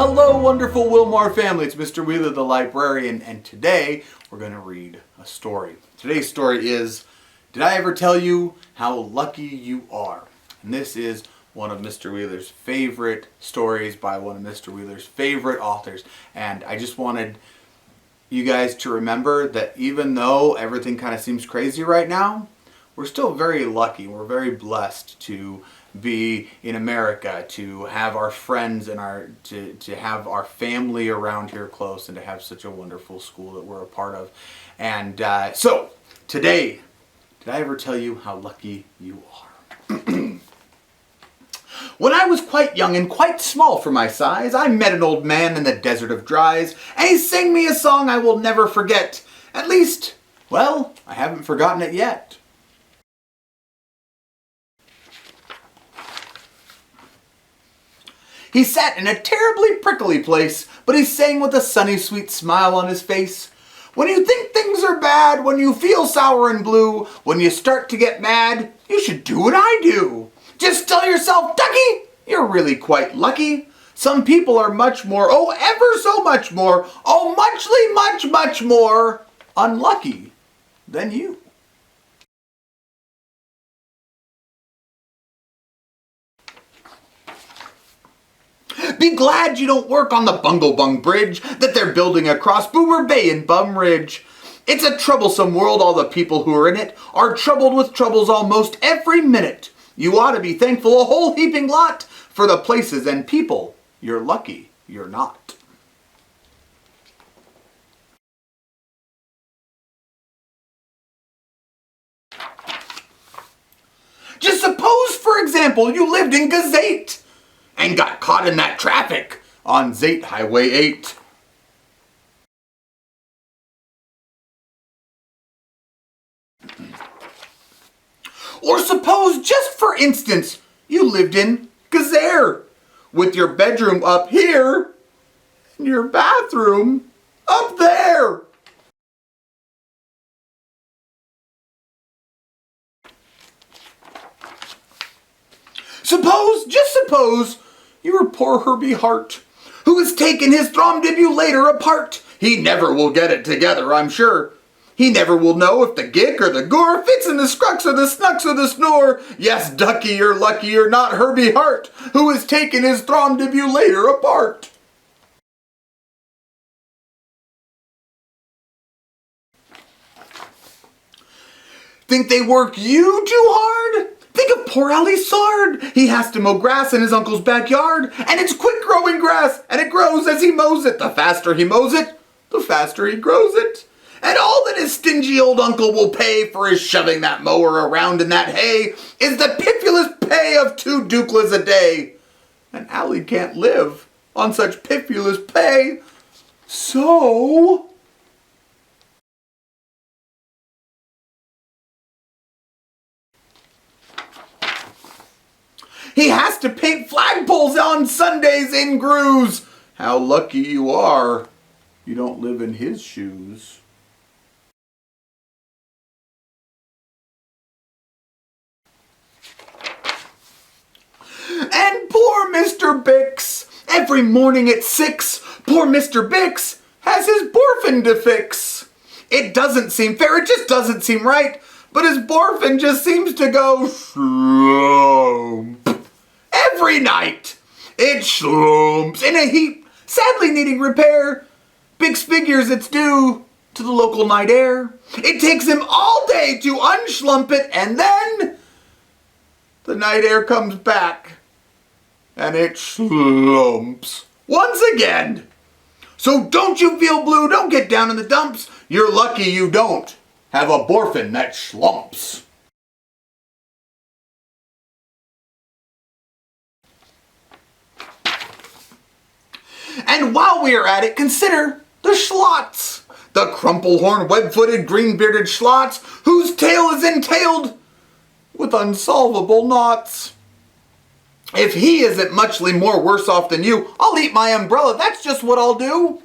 Hello, wonderful Willmore family. It's Mr. Wheeler, the librarian, and today we're going to read a story. Today's story is, Did I Ever Tell You How Lucky You Are? And this is one of Mr. Wheeler's favorite stories by one of Mr. Wheeler's favorite authors. And I just wanted you guys to remember that even though everything kind of seems crazy right now, we're still very lucky. We're very blessed to be in America, to have our friends and to have our family around here close, and to have such a wonderful school that we're a part of. And so today, did I ever tell you how lucky you are? When I was quite young and quite small for my size, I met an old man in the desert of Dries, and he sang me a song I will never forget. At least, well, I haven't forgotten it yet. He sat in a terribly prickly place, but he sang with a sunny, sweet smile on his face. When you think things are bad, when you feel sour and blue, when you start to get mad, you should do what I do. Just tell yourself, Ducky, you're really quite lucky. Some people are much more, oh, ever so much more, oh, much more unlucky than you. Be glad you don't work on the Bunglebung Bridge that they're building across Boomer Bay and Bum Ridge. It's a troublesome world. All the people who are in it are troubled with troubles almost every minute. You ought to be thankful a whole heaping lot for the places and people you're lucky you're not. Just suppose, for example, you lived in Gazette and got caught in that traffic on Zate Highway 8. Or suppose, just for instance, you lived in Gazaire with your bedroom up here and your bathroom up there. Suppose, just suppose, you were poor Herbie Hart, who has taken his thrombibulator apart. He never will get it together, I'm sure. He never will know if the gick or the gore fits in the scrux or the snucks or the snore. Yes, Ducky, you're lucky you're not Herbie Hart, who has taken his thrombibulator apart. Think they work you too hard? Think of poor Allie Sard. He has to mow grass in his uncle's backyard, and it's quick growing grass, and it grows as he mows it. The faster he mows it, the faster he grows it. And all that his stingy old uncle will pay for his shoving that mower around in that hay is the piffulous pay of 2 duclas a day. And Allie can't live on such piffulous pay. So he has to paint flagpoles on Sundays in grooves. How lucky you are you don't live in his shoes. And poor Mr. Bix, every morning at 6, poor Mr. Bix has his borfin to fix. It doesn't seem fair, it just doesn't seem right, but his borfin just seems to go slump. Every night, it slumps in a heap, sadly needing repair. Bix figures it's due to the local night air. It takes him all day to unslump it, and then the night air comes back, and it slumps once again. So don't you feel blue, don't get down in the dumps. You're lucky you don't have a borfin that slumps. And while we are at it, consider the schlots. The crumple-horned, web-footed, green-bearded schlots whose tail is entailed with unsolvable knots. If he isn't muchly more worse off than you, I'll eat my umbrella. That's just what I'll do.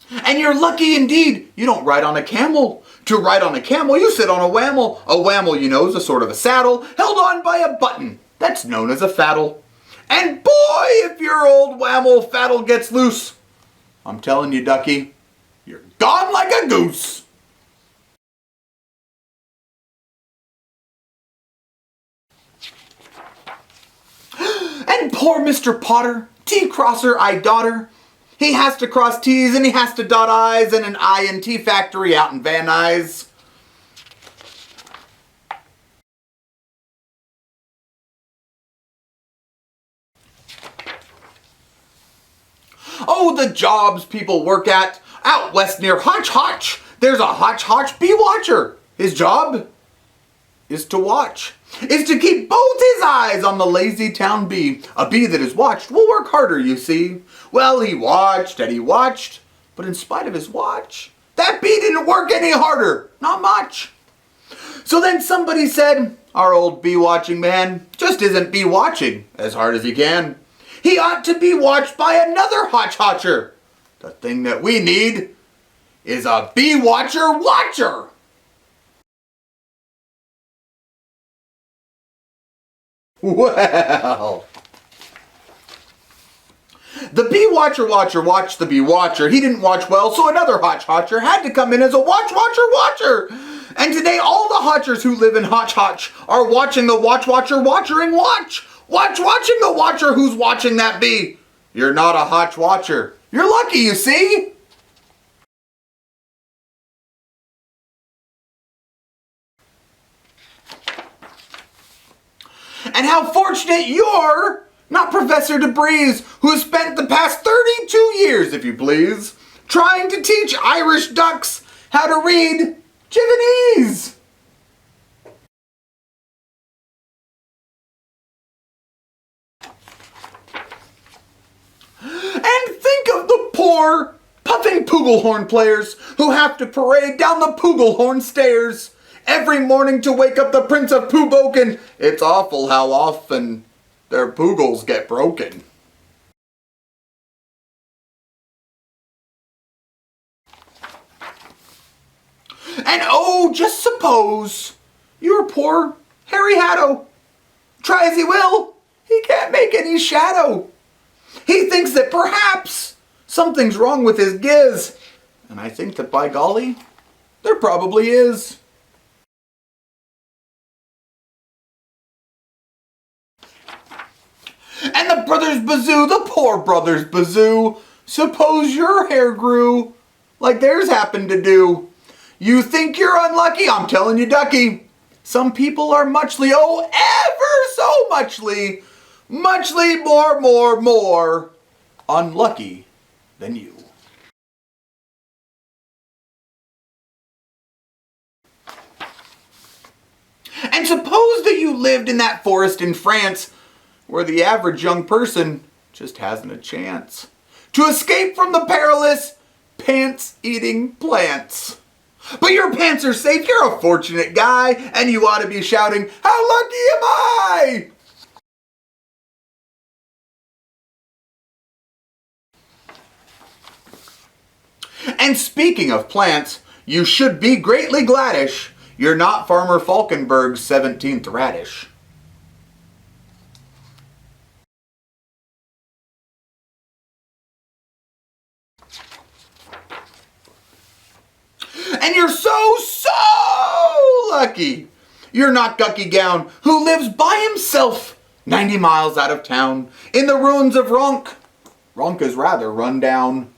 And you're lucky indeed you don't ride on a camel, To ride on a camel, you sit on a whammel. A whammel, you know, is a sort of a saddle held on by a button. That's known as a faddle. And boy, if your old whammel faddle gets loose, I'm telling you, ducky, you're gone like a goose. And poor Mr. Potter, T-crosser, I-dotter, he has to cross T's and he has to dot I's in an I and T factory out in Van Nuys. Oh, the jobs people work at. Out west near Hotch Hotch, there's a Hotch Hotch bee watcher. His job is to watch. Is to keep both his eyes on the lazy town bee. A bee that is watched will work harder, you see. Well, he watched and he watched, but in spite of his watch, that bee didn't work any harder. Not much. So then somebody said, our old bee watching man just isn't bee watching as hard as he can. He ought to be watched by another Hotch Hotcher. The thing that we need is a bee watcher watcher. Well, the bee watcher watched the bee watcher. He didn't watch well, so another Hotch Hotcher had to come in as a watch watcher watcher. And today all the Hotchers who live in Hotch Hotch are watching the watch watcher watchering watch. Watching the watcher who's watching that bee. You're not a Hotch watcher. You're lucky, you see. And how fortunate you're not Professor DeBreeze, who spent the past 32 years, if you please, trying to teach Irish ducks how to read Javanese. And think of the poor, puffing Pooglehorn players who have to parade down the Pooglehorn stairs every morning to wake up the Prince of Pooboken. It's awful how often their poogles get broken. And oh, just suppose your poor Harry Hatto, try as he will, he can't make any shadow. He thinks that perhaps something's wrong with his giz. And I think that, by golly, there probably is. And the brothers Bazoo, the poor brothers Bazoo, suppose your hair grew like theirs happened to do. You think you're unlucky? I'm telling you, ducky. Some people are muchly, oh, ever so muchly more unlucky than you. And suppose that you lived in that forest in France where the average young person just hasn't a chance to escape from the perilous pants-eating plants. But your pants are safe, you're a fortunate guy, and you ought to be shouting, how lucky am I? And speaking of plants, you should be greatly gladdish you're not Farmer Falkenberg's 17th radish. And you're so lucky you're not Gucky Gown, who lives by himself 90 miles out of town in the ruins of Ronk. Ronk is rather run down.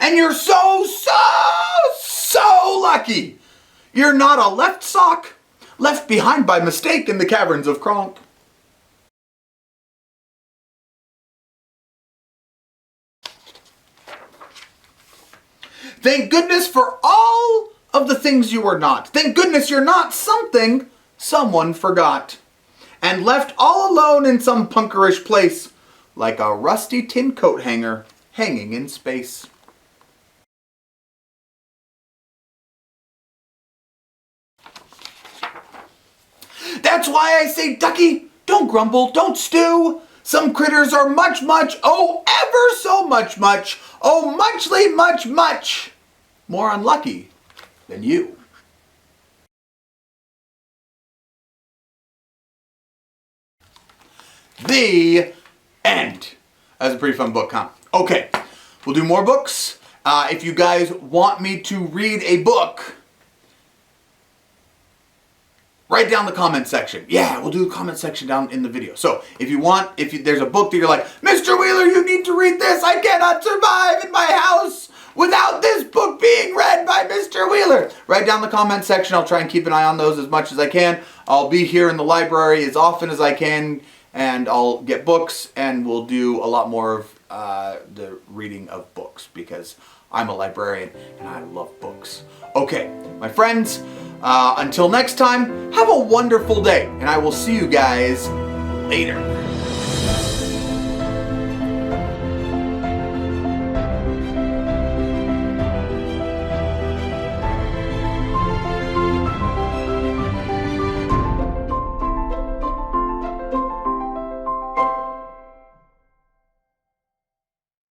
And you're so lucky you're not a left sock left behind by mistake in the caverns of Kronk. Thank goodness for all of the things you were not. Thank goodness you're not something someone forgot and left all alone in some punkerish place like a rusty tin coat hanger hanging in space. That's why I say, ducky, don't grumble, don't stew. Some critters are much, oh, ever so much, oh, muchly, much more unlucky than you. The end. That was a pretty fun book, huh? Okay, we'll do more books. If you guys want me to read a book, write down the comment section. Yeah, we'll do the comment section down in the video. So if there's a book that you're like, Mr. Wheeler, you need to read this. I cannot survive in my house without this book being read by Mr. Wheeler. Write down the comment section. I'll try and keep an eye on those as much as I can. I'll be here in the library as often as I can, and I'll get books, and we'll do a lot more of the reading of books because I'm a librarian and I love books. Okay, my friends, until next time, have a wonderful day, and I will see you guys later.